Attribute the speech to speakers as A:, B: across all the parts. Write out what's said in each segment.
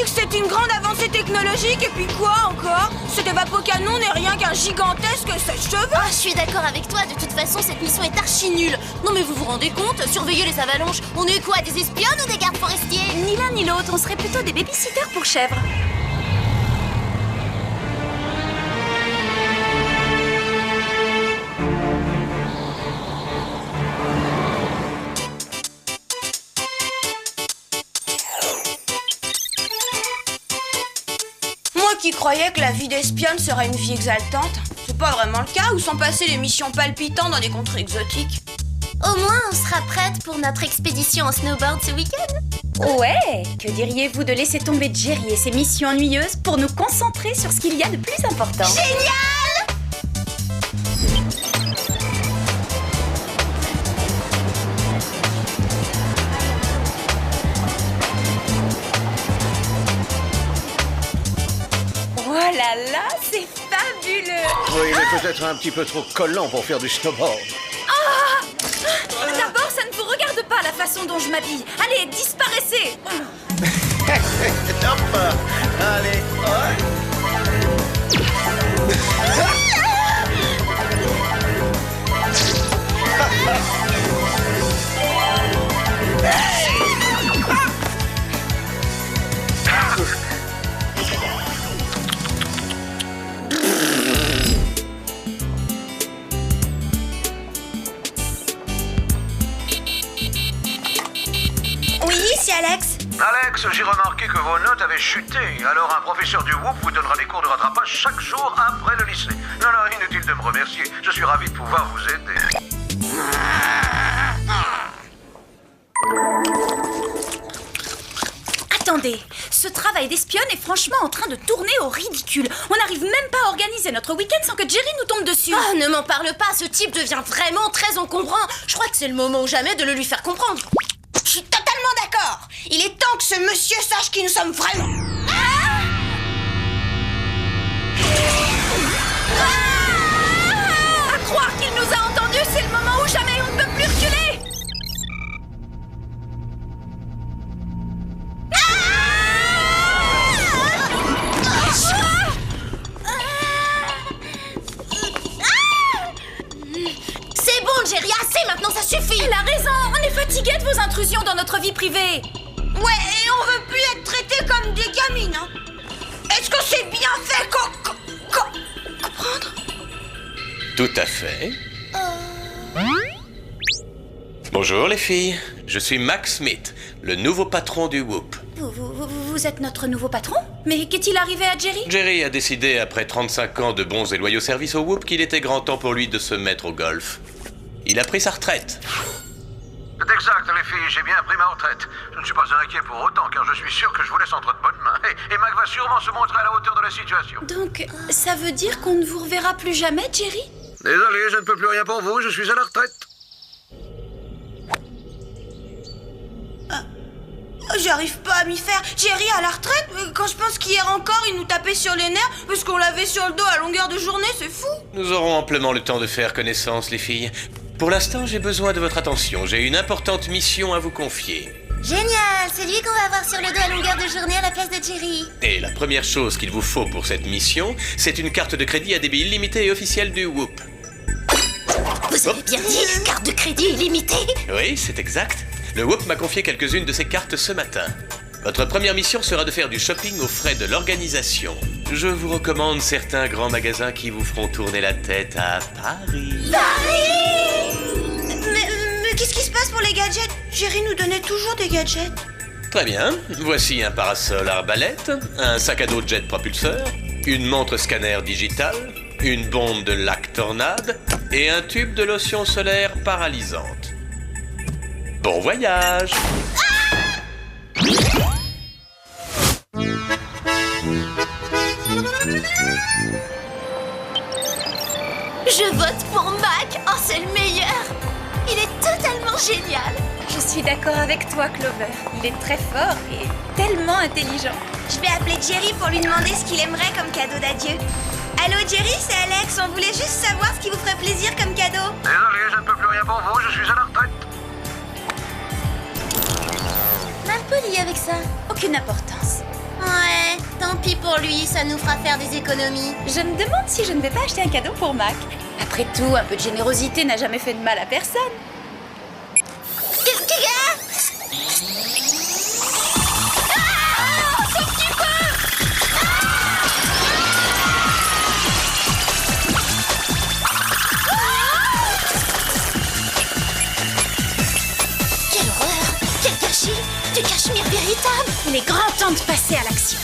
A: C'est une grande avancée technologique et puis quoi encore? Cet évapocanon n'est rien qu'un gigantesque sèche-cheveux.
B: Ah, je suis d'accord avec toi, de toute façon cette mission est archi nulle. Non mais vous vous rendez compte? Surveiller les avalanches, on est quoi, des espionnes ou des gardes forestiers?
C: Ni l'un ni l'autre, on serait plutôt des babysitters pour chèvres.
A: Moi qui croyais que la vie d'espionne serait une vie exaltante, c'est pas vraiment le cas. Où sont passées les missions palpitantes dans des contrées exotiques?
B: Au moins on sera prête pour notre expédition en snowboard ce week-end.
C: Ouais, que diriez-vous de laisser tomber Jerry et ses missions ennuyeuses pour nous concentrer sur ce qu'il y a de plus important?
B: Génial!
C: Oh là là, c'est fabuleux!
D: Oui, il est peut-être un petit peu trop collant pour faire du snowboard.
C: D'abord, ça ne vous regarde pas la façon dont je m'habille. Allez, disparaissez!
D: Hop, allez,
A: Oui, c'est Alex.
D: Alex, j'ai remarqué que vos notes avaient chuté. Alors un professeur du Whoop vous donnera des cours de rattrapage chaque jour après le lycée. Non, inutile de me remercier. Je suis ravi de pouvoir vous aider.
C: Attendez, ce travail d'espionne est franchement en train de tourner au ridicule. On n'arrive même pas à organiser notre week-end sans que Jerry nous tombe dessus.
B: Oh, ne m'en parle pas, ce type devient vraiment très encombrant. Je crois que c'est le moment ou jamais de le lui faire comprendre.
A: Je suis totalement d'accord. Il est temps que ce monsieur sache qui nous sommes vraiment.
C: À croire qu'il nous a entendus, c'est le moment ou jamais, on ne peut plus reculer.
B: C'est bon, Jerry, assez maintenant, ça suffit.
C: Il a raison, on est fatigué de vos intrusions dans notre vie privée.
A: Ouais, et on veut plus être traités comme des gamines, hein. Est-ce que c'est bien fait comprendre?
E: Tout à fait. Bonjour les filles, je suis Max Smith, le nouveau patron du Whoop.
C: Vous êtes notre nouveau patron? Mais qu'est-il arrivé à Jerry?
E: Jerry a décidé, après 35 ans de bons et loyaux services au Whoop, qu'il était grand temps pour lui de se mettre au golf. Il a pris sa retraite.
D: C'est exact, les filles, j'ai bien pris ma retraite. Je ne suis pas inquiet pour autant, car je suis sûr que je vous laisse entre de bonnes mains. Et Mac va sûrement se montrer à la hauteur de la situation.
C: Donc, ça veut dire qu'on ne vous reverra plus jamais, Jerry?
D: Désolé, je ne peux plus rien pour vous, je suis à la retraite.
A: J'arrive pas à m'y faire. Jerry à la retraite? Quand je pense qu'hier encore, il nous tapait sur les nerfs parce qu'on l'avait sur le dos à longueur de journée, c'est fou.
E: Nous aurons amplement le temps de faire connaissance, les filles. Pour l'instant, j'ai besoin de votre attention. J'ai une importante mission à vous confier.
B: Génial, c'est lui qu'on va avoir sur le dos à longueur de journée à la place de Jerry.
E: Et la première chose qu'il vous faut pour cette mission, c'est une carte de crédit à débit illimité et officielle du Whoop.
B: Vous avez bien dit, carte de crédit illimitée?
E: Oui, c'est exact. Le Whoop m'a confié quelques-unes de ses cartes ce matin. Votre première mission sera de faire du shopping aux frais de l'organisation. Je vous recommande certains grands magasins qui vous feront tourner la tête à Paris.
A: Mais qu'est-ce qui se passe pour les gadgets? Jerry nous donnait toujours des gadgets.
E: Très bien. Voici un parasol arbalète, un sac à dos jet propulseur, une montre scanner digitale, une bombe de lac tornade et un tube de lotion solaire paralysante. Bon voyage!
B: Je vote pour Mac. Oh, c'est le meilleur. Il est totalement génial.
C: Je suis d'accord avec toi, Clover. Il est très fort et tellement intelligent.
A: Je vais appeler Jerry pour lui demander ce qu'il aimerait comme cadeau d'adieu. Allô Jerry, c'est Alex. On voulait juste savoir ce qui vous ferait plaisir comme cadeau.
D: Désolé, je ne peux plus rien pour vous, je suis à la retraite.
B: Mal poli avec ça.
C: Aucune importance.
A: Ouais,
B: Tant pis pour lui, ça nous fera faire des économies.
C: Je me demande si je ne vais pas acheter un cadeau pour Mac. Après tout, un peu de générosité n'a jamais fait de mal à personne.
B: Qu'est-ce qu'il y a? Quelle horreur! Quel gâchis! Du cachemire véritable!
C: Il est grand temps de passer à l'action.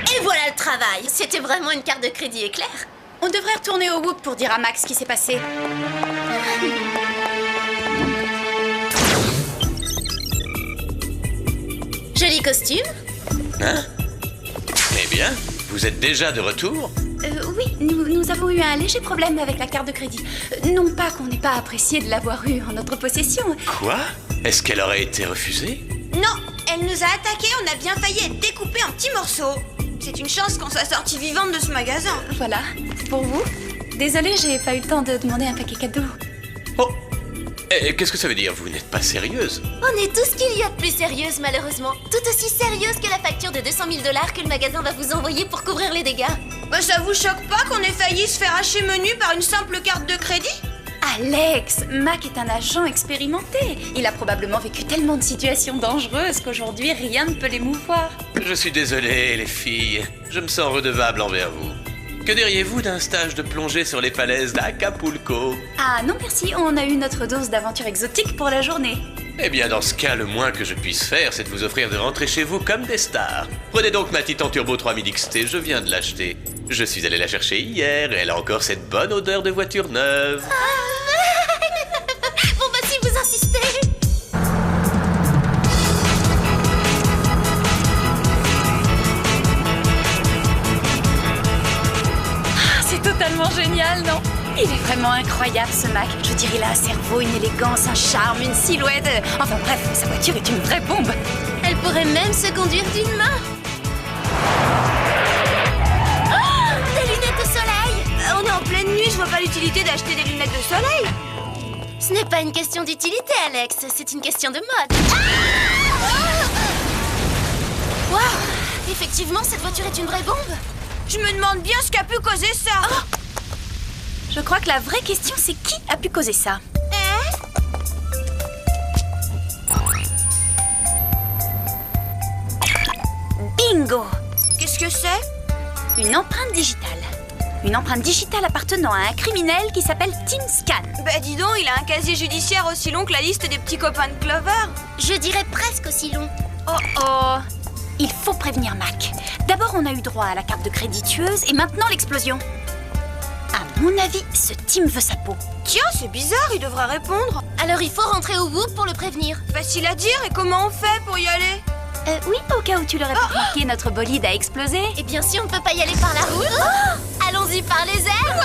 B: Et voilà le travail! C'était vraiment une carte de crédit éclair.
C: On devrait retourner au Whoop pour dire à Max ce qui s'est passé.
B: Joli costume.
E: Hein? Eh bien, vous êtes déjà de retour?
C: Oui, nous avons eu un léger problème avec la carte de crédit. Non pas qu'on n'ait pas apprécié de l'avoir eue en notre possession.
E: Quoi? Est-ce qu'elle aurait été refusée?
A: Non, elle nous a attaqués, on a bien failli être découpés en petits morceaux. C'est une chance qu'on soit sortie vivante de ce magasin.
C: Voilà, c'est pour vous. Désolée, j'ai pas eu le temps de demander un paquet cadeau.
E: Oh! Et qu'est-ce que ça veut dire? Vous n'êtes pas sérieuse?
B: On est tout ce qu'il y a de plus sérieuse, malheureusement. Tout aussi sérieuse que la facture de 200 000 $ que le magasin va vous envoyer pour couvrir les dégâts.
A: Bah, ça vous choque pas qu'on ait failli se faire hacher menu par une simple carte de crédit?
C: Alex, Mac est un agent expérimenté. Il a probablement vécu tellement de situations dangereuses qu'aujourd'hui rien ne peut l'émouvoir.
E: Je suis désolé, les filles. Je me sens redevable envers vous. Que diriez-vous d'un stage de plongée sur les falaises d'Acapulco?
C: Ah non merci, on a eu notre dose d'aventure exotique pour la journée.
E: Eh bien, dans ce cas, le moins que je puisse faire, c'est de vous offrir de rentrer chez vous comme des stars. Prenez donc ma Titan Turbo 3000 XT, je viens de l'acheter. Je suis allé la chercher hier et elle a encore cette bonne odeur de voiture neuve.
B: Bon bah si vous insistez.
C: C'est totalement génial, non? Il est vraiment incroyable ce Mac. Je veux dire, il a un cerveau, une élégance, un charme, une silhouette. Enfin bref, sa voiture est une vraie bombe.
B: Elle pourrait même se conduire d'une main. Oh, des lunettes de soleil.
A: On est en pleine nuit, je vois pas l'utilité d'acheter des lunettes de soleil.
B: Ce n'est pas une question d'utilité, Alex. C'est une question de mode. Waouh! Effectivement, cette voiture est une vraie bombe.
A: Je me demande bien ce qu'a pu causer ça.
C: Je crois que la vraie question, c'est qui a pu causer ça? Bingo!
A: Qu'est-ce que c'est?
C: Une empreinte digitale. Une empreinte digitale appartenant à un criminel qui s'appelle Tim Scan.
A: Bah dis donc, il a un casier judiciaire aussi long que la liste des petits copains de Clover.
B: Je dirais presque aussi long.
C: Oh oh! Il faut prévenir Mac. D'abord, on a eu droit à la carte de crédit tueuse et maintenant l'explosion. À mon avis, ce Tim veut sa peau.
A: Tiens, c'est bizarre, il devrait répondre.
B: Alors il faut rentrer au Whoop pour le prévenir.
A: Facile à dire, et comment on fait pour y aller?
C: Oui, au cas où tu l'aurais pas remarqué, notre bolide a explosé.
B: Et bien si on ne peut pas y aller par la route, allons-y par les airs.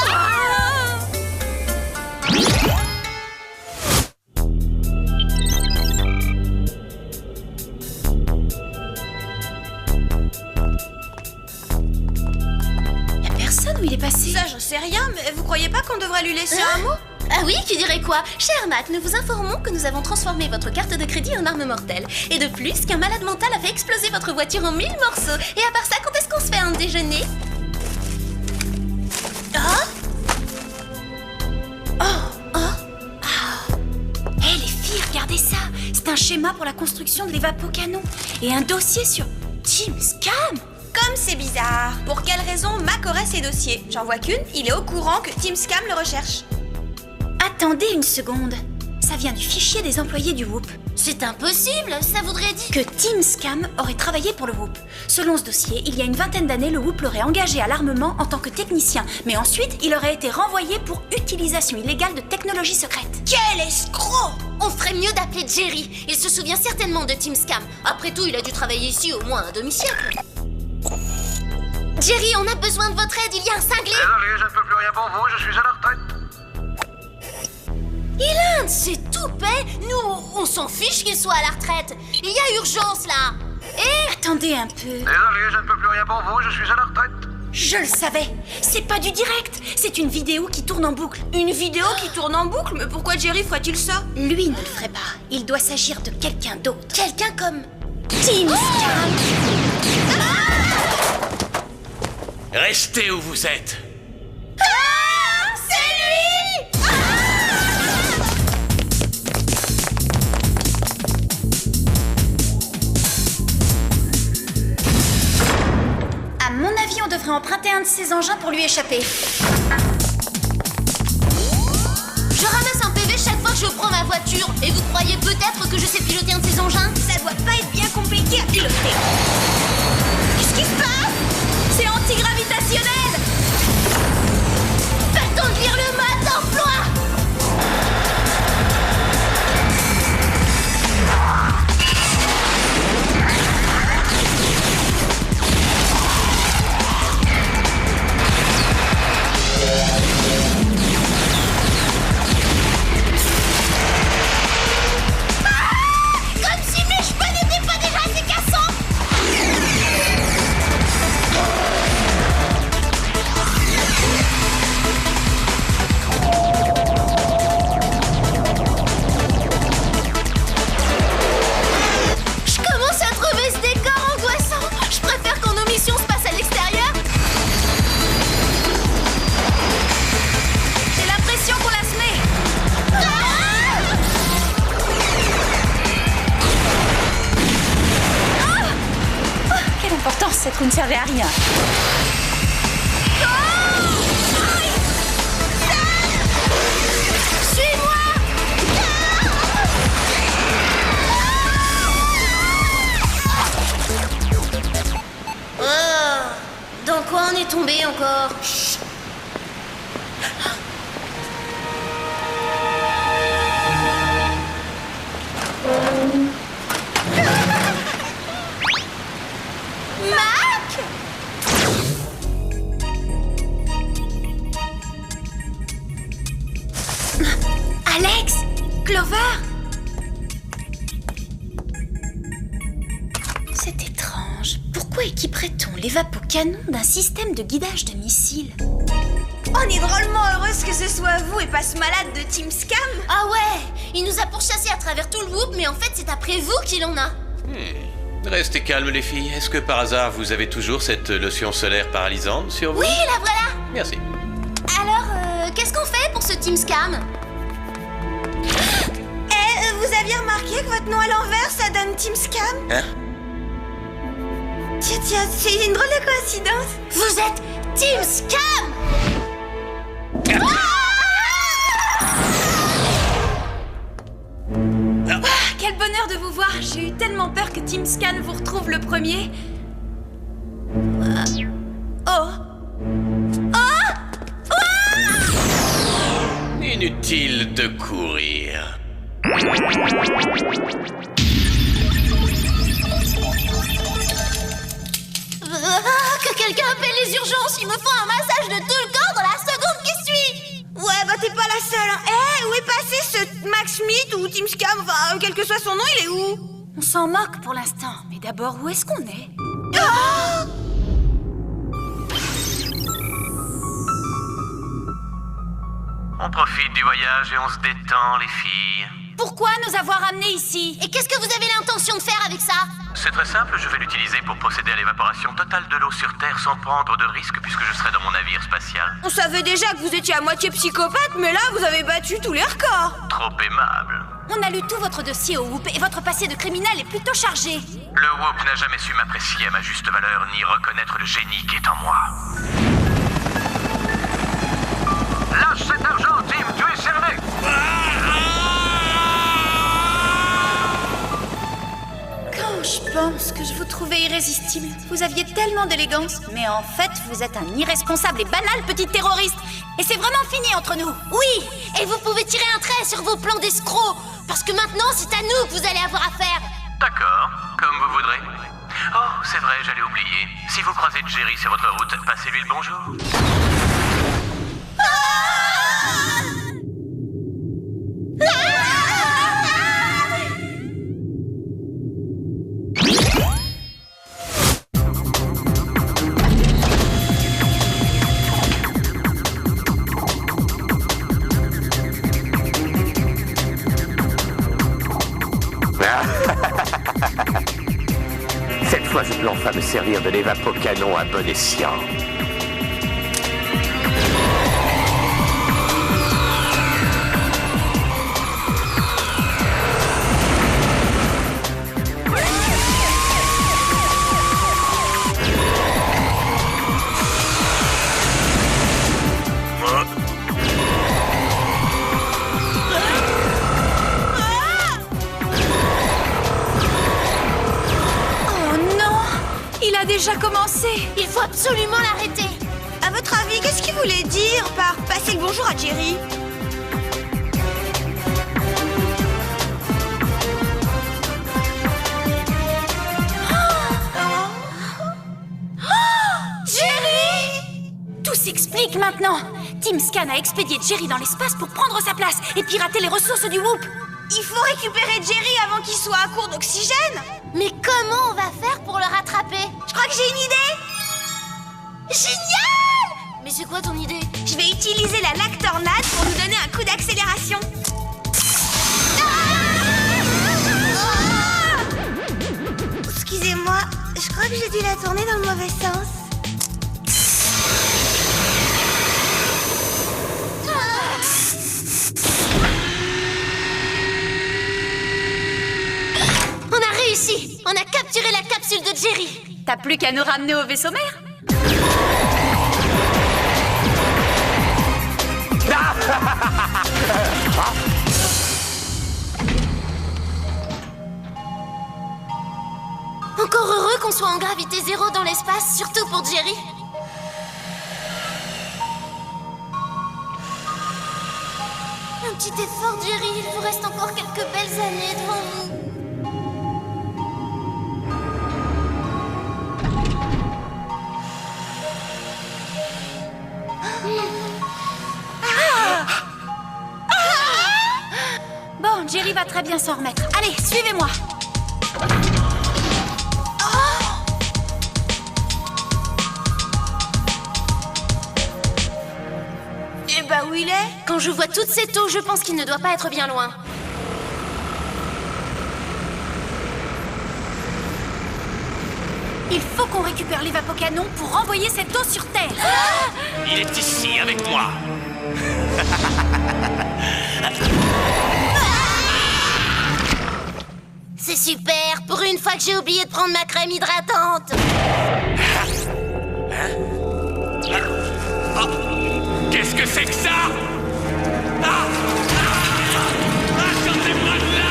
C: Y'a personne où il est passé.
A: Ça, j'en sais rien, mais vous croyez pas qu'on devrait lui laisser un mot?
B: Ah oui, qui dirait quoi? Cher Mac, nous vous informons que nous avons transformé votre carte de crédit en arme mortelle. Et de plus, qu'un malade mental a fait exploser votre voiture en 1000 morceaux. Et à part ça, quand est-ce qu'on se fait un déjeuner?
C: Hé les filles, regardez ça. C'est un schéma pour la construction de l'évapocanon. Et un dossier sur Tim Scam.
A: Comme c'est bizarre. Pour quelle raison Mac aurait ces dossiers? J'en vois qu'une, il est au courant que Tim Scam le recherche.
C: Attendez une seconde. Ça vient du fichier des employés du Whoop.
B: C'est impossible, ça voudrait dire...
C: Que Tim Scam aurait travaillé pour le Whoop. Selon ce dossier, il y a une vingtaine d'années, le Whoop l'aurait engagé à l'armement en tant que technicien. Mais ensuite, il aurait été renvoyé pour utilisation illégale de technologies secrètes.
A: Quel escroc!
B: On ferait mieux d'appeler Jerry. Il se souvient certainement de Tim Scam. Après tout, il a dû travailler ici au moins un demi-siècle. Jerry, on a besoin de votre aide, il y a un cinglé.
D: Désolé, je ne peux plus rien pour vous, je suis à la retraite.
B: Ilan, c'est tout paix. Nous, on s'en fiche qu'il soit à la retraite. Il y a urgence là. Et
C: Attendez un peu.
D: Désolé, je ne peux plus rien pour vous, je suis à la retraite.
C: Je le savais. C'est pas du direct. C'est une vidéo qui tourne en boucle.
A: Une vidéo qui tourne en boucle? Mais pourquoi Jerry ferait-il ça?
C: Lui ne le ferait pas. Il doit s'agir de quelqu'un d'autre.
B: Quelqu'un comme...
C: Team Scam.
E: Restez où vous êtes.
C: À mon avis, on devrait emprunter un de ces engins pour lui échapper.
B: Je ramasse un PV chaque fois que je prends ma voiture. Et vous croyez peut-être que je sais piloter un de ces engins?
A: Ça doit pas être bien compliqué à piloter. Qu'est-ce qui se passe?
C: C'est antigravitationnel.
B: Pas le temps de lire le mode d'emploi. Comme si mes cheveux n'étaient pas déjà assez cassants. Je commence à trouver ce décor angoissant. Je préfère quand nos missions se passent à l'extérieur.
C: J'ai l'impression qu'on la se met. Quelle importance, cette roue ne servait à rien.
B: Dans quoi on est tombé encore?
C: Alex, Clover. C'est étrange. Pourquoi équiperait-on l'évapocanon d'un système de guidage de missiles?
A: On est drôlement heureuse que ce soit vous et pas ce malade de Team Scam.
B: Ah ouais, il nous a pourchassés à travers tout le whoop, mais en fait c'est après vous qu'il en a.
E: Restez calmes les filles. Est-ce que par hasard vous avez toujours cette lotion solaire paralysante sur vous?
B: Oui, la voilà.
E: Merci.
B: Alors, qu'est-ce qu'on fait pour ce Team Scam?
A: Vous aviez remarqué que votre nom à l'envers, ça donne Team Scam?
E: Hein?
A: Tiens, c'est une drôle de coïncidence.
B: Vous êtes Team Scam!
C: Quel bonheur de vous voir. J'ai eu tellement peur que Team Scan vous retrouve le premier.
E: Inutile de courir.
B: Que quelqu'un appelle les urgences, il me faut un massage de tout le corps dans la seconde qui suit.
A: Ouais, bah t'es pas la seule, hein. Où est passé ce Max Smith ou Team Scam? Enfin, quel que soit son nom, il est où?
C: On s'en moque pour l'instant. Mais d'abord, où est-ce qu'on est?
D: On profite du voyage et on se détend, les filles.
C: Pourquoi nous avoir amenés ici?
B: Et qu'est-ce que vous avez l'intention de faire avec ça?
D: C'est très simple, je vais l'utiliser pour procéder à l'évaporation totale de l'eau sur Terre sans prendre de risque puisque je serai dans mon navire spatial.
A: On savait déjà que vous étiez à moitié psychopathe, mais là, vous avez battu tous les records.
D: Trop aimable.
C: On a lu tout votre dossier au WHOOP et votre passé de criminel est plutôt chargé.
D: Le WHOOP n'a jamais su m'apprécier à ma juste valeur ni reconnaître le génie qui est en moi. Lâche cet argent, Tim, tu es cerné.
C: Quand je pense que je vous trouvais irrésistible, vous aviez tellement d'élégance. Mais en fait, vous êtes un irresponsable et banal petit terroriste. Et c'est vraiment fini entre nous.
B: Oui, et vous pouvez tirer un trait sur vos plans d'escrocs, parce que maintenant c'est à nous que vous allez avoir affaire.
D: D'accord, comme vous voudrez. Oh, c'est vrai, j'allais oublier. Si vous croisez Jerry sur votre route, passez-lui le bonjour.
F: à me servir de l'évapocanon à bon escient.
C: Il a déjà commencé.
B: Il faut absolument l'arrêter.
A: À votre avis, qu'est-ce qu'il voulait dire par passer le bonjour à Jerry?
C: Jerry! Tout s'explique maintenant. Team Scan a expédié Jerry dans l'espace pour prendre sa place et pirater les ressources du Whoop.
A: Il faut récupérer Jerry avant qu'il soit à court d'oxygène.
B: Mais comment on va faire pour le rattraper?
A: Je crois que j'ai une idée.
B: Génial! Mais c'est quoi ton idée?
A: Je vais utiliser la lactornade pour nous donner un coup d'accélération. Excusez-moi, je crois que j'ai dû la tourner dans le mauvais sens.
B: On a réussi! On a capturé la capsule de Jerry!
C: T'as plus qu'à nous ramener au vaisseau mère?
B: Encore heureux qu'on soit en gravité zéro dans l'espace, surtout pour Jerry. Un petit effort, Jerry. Il vous reste encore quelques belles années devant vous.
C: Bon, Jerry va très bien s'en remettre. Allez, suivez-moi.
A: Et bah où il est?
B: Quand je vois toute cette eau, je pense qu'il ne doit pas être bien loin.
C: Il faut qu'on récupère l'évapocanon pour renvoyer cette eau sur Terre.
F: Il est ici avec moi.
B: C'est super! Pour une fois que j'ai oublié de prendre ma crème hydratante!
F: Qu'est-ce que c'est que ça? Sortez-moi de là!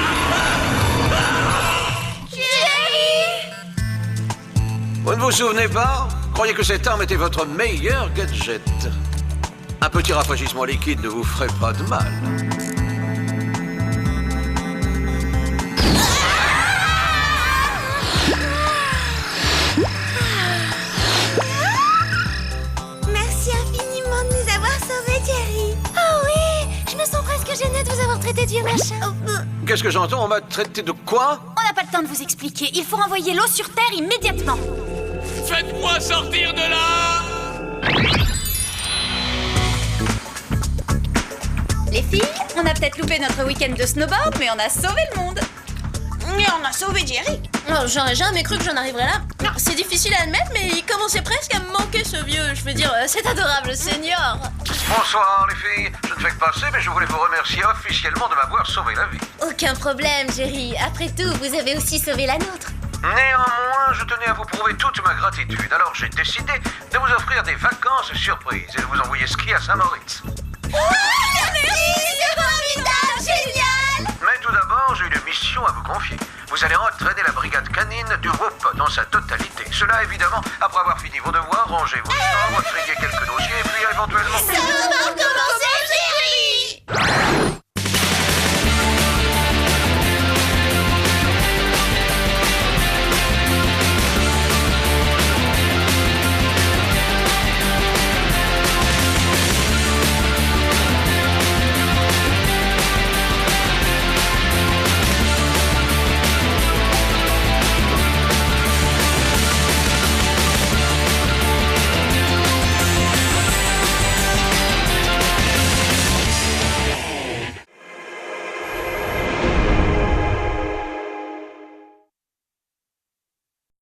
D: Vous ne vous souvenez pas? Croyez que cette arme était votre meilleur gadget. Un petit rafraîchissement liquide ne vous ferait pas de mal.
A: Merci infiniment de nous avoir sauvés, Jerry.
B: Oh oui! Je me sens presque gênée de vous avoir traité de vieux machin.
D: Qu'est-ce que j'entends? On m'a traité de quoi?
C: On n'a pas le temps de vous expliquer. Il faut renvoyer l'eau sur Terre immédiatement.
F: Faites-moi sortir de là!
C: Les filles, on a peut-être loupé notre week-end de snowboard, mais on a sauvé le monde.
A: Mais on a sauvé Jerry.
B: Oh, j'aurais jamais cru que j'en arriverais là. C'est difficile à admettre, mais il commençait presque à me manquer ce vieux. Je veux dire, c'est adorable, senior.
D: Bonsoir les filles, je ne fais que passer, mais je voulais vous remercier officiellement de m'avoir sauvé la vie.
B: Aucun problème, Jerry. Après tout, vous avez aussi sauvé la nôtre.
D: Néanmoins, je tenais à vous prouver toute ma gratitude, alors j'ai décidé de vous offrir des vacances surprises et de vous envoyer skier à Saint-Moritz.
B: C'est formidable, génial!
D: Mais tout d'abord, j'ai une mission à vous confier. Vous allez entraîner la brigade canine du Whoop dans sa totalité. Cela, évidemment, après avoir fini vos devoirs, rangez vos stores, trier quelques dossiers, et puis éventuellement...